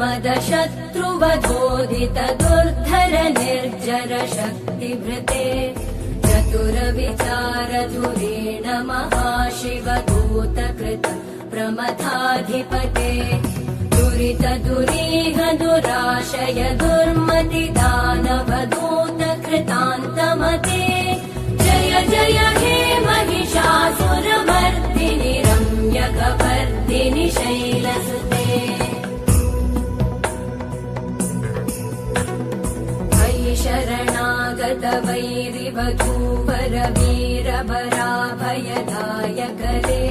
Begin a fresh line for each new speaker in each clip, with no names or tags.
प्रमदशत्रुवधोदित दुर्धर निर्जर शक्तिभृते चतुरविचारधुरेण महाशिवदूतकृत प्रमथाधिपते दुरित दुरीह दुराशय दुर्मति दानवदूत कृतान्तमते जय जय हे महिषासुरमर्दिनि रम्यकपर्दिनि शैलसुते मयि शरणागत वैरिवधूवर वीरभराभयदायकरे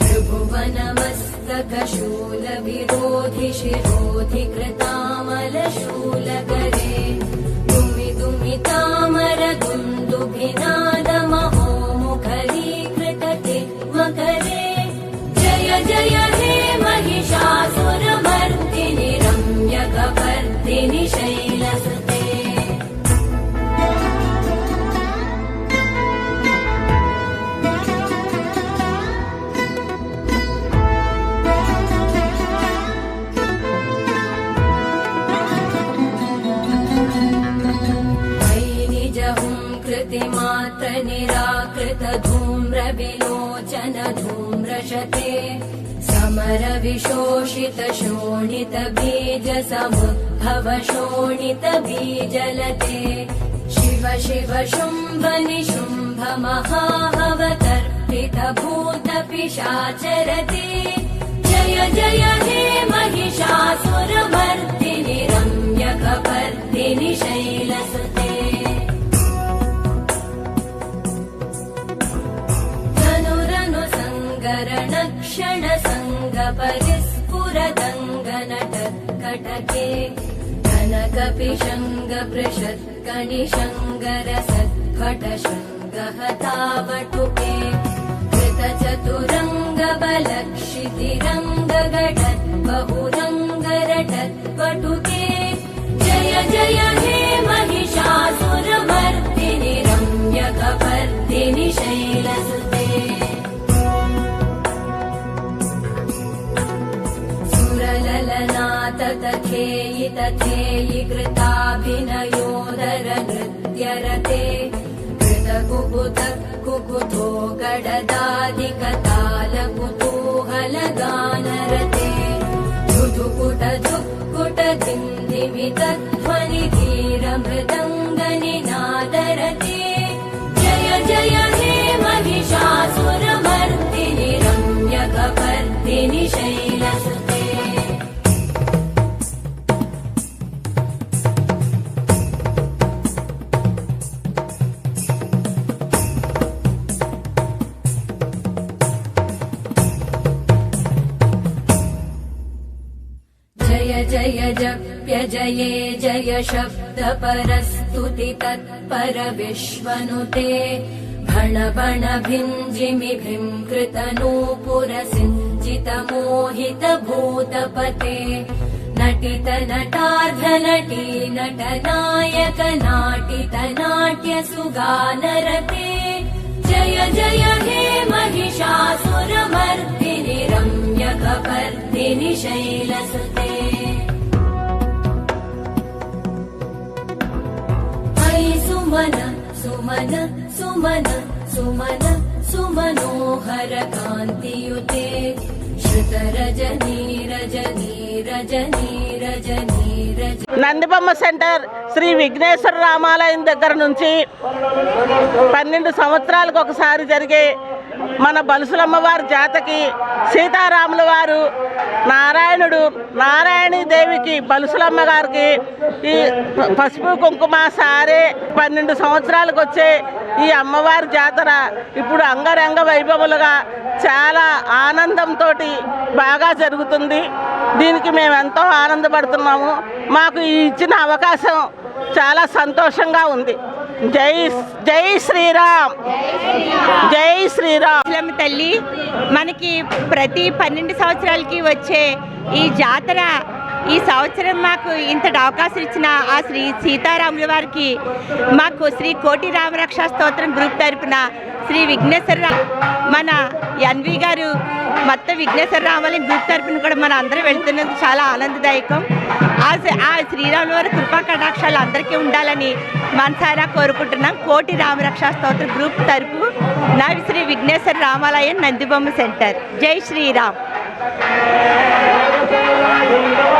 त्रिभुवनमस्तकशूल विरोधि शिरोधि कृतामलशूलकरे दुमि दुमि तामर दुन्दुभिनादमहो मुखरीकृतते मकरे जय जय हे महिषासुरमर्दिनि रम्यकपर्दिनि शैलसुते मात्र निराकृत धूम्र विलोचन धूम्रशते समर विशोषित शोणित बीज समुद्भव शोणित बीजलते शिव शिव शुम्भ निशुम्भ महाहवतर्पित भूत पिशाचरते जय जय हे महिषासुरमर्दिनि रम्यकपर्दिनि शैलसुते क्षण संग परिस्फुरदङ्गनट कटके कनकपिशङ्ग पृषत्कणिशङ्गर सद्भट शृङ्गहतावटुके कृत चतुरङ्ग बलक्षितिरङ्ग गडत् बहुरङ्गरटत् पटुके जय जय हे महिषासुरमर्दिनि रम्यकपर्दिनि शैलसुते तथेयि तथेयि कृताभिनयोदर नृत्यरते कृतकुकुत कुकुतो गडदादिकताल कुतूहलगानरते धुधुकुट धुक्कुट दिन्दिमितध्वनि धीर मृदङ्गनिनादरते जय जय हे महिषासुरमर्दिनि रम्यकपर्दिनि शैलसुते जय जप्य जये जय शब्द परस्तुति तत्पर विश्वनुते भण भण भिञ्जिमि भृङ्कृत नूपुर सिञ्चित मोहित भूतपते नटित नटार्ध नटी नट नायक नाटित नाट्य सुगानरते जय जय हे महिषासुरमर्दिनि रम्यकपर्दिनि शैलसुते सुमन सुमन सुमन सुमन सुमनोहर कान्तियुते श्रुत रजनी रजनी रजनी रजनी रजनी
నందిబొమ్మ సెంటర్ శ్రీ విఘ్నేశ్వర రామాలయం దగ్గర నుంచి 12 సంవత్సరాలకు ఒకసారి జరిగే మన బలుసులమ్మవారి జాతకి సీతారాముల వారు నారాయణుడు నారాయణీ దేవికి బలుసులమ్మ గారికి ఈ పసుపు కుంకుమ సారే 12 సంవత్సరాలకు వచ్చే ఈ అమ్మవారి జాతర ఇప్పుడు అంగరంగ వైభవులుగా చాలా ఆనందంతో బాగా జరుగుతుంది. దీనికి మేము ఎంతో ఆనందపడుతున్నాము. మాకు ఇచ్చిన అవకాశం చాలా సంతోషంగా ఉంది. జై జై శ్రీరామ్, జై శ్రీరామ్.
తల్లి మనకి ప్రతి 12 సంవత్సరాలకి వచ్చే ఈ జాతర ఈ సంవత్సరం మాకు ఇంతటి అవకాశం ఇచ్చిన ఆ శ్రీ సీతారాముల వారికి మాకు శ్రీ కోటి రామరక్షా స్తోత్రం గ్రూప్ తరపున శ్రీ విఘ్నేశ్వర మన ఎన్వి గారు మొత్తం విఘ్నేశ్వర రామాలయం గ్రూప్ తరపున కూడా మన అందరూ వెళ్తున్నందుకు చాలా ఆనందదాయకం. ఆ శ్రీరాముల వారి కృపా కటాక్షాలు అందరికీ ఉండాలని మనసారా కోరుకుంటున్నాం. కోటి రామరక్షా స్తోత్ర గ్రూప్ తరపు నా శ్రీ విఘ్నేశ్వర రామాలయం నందిబొమ్మ సెంటర్. జై శ్రీరామ్.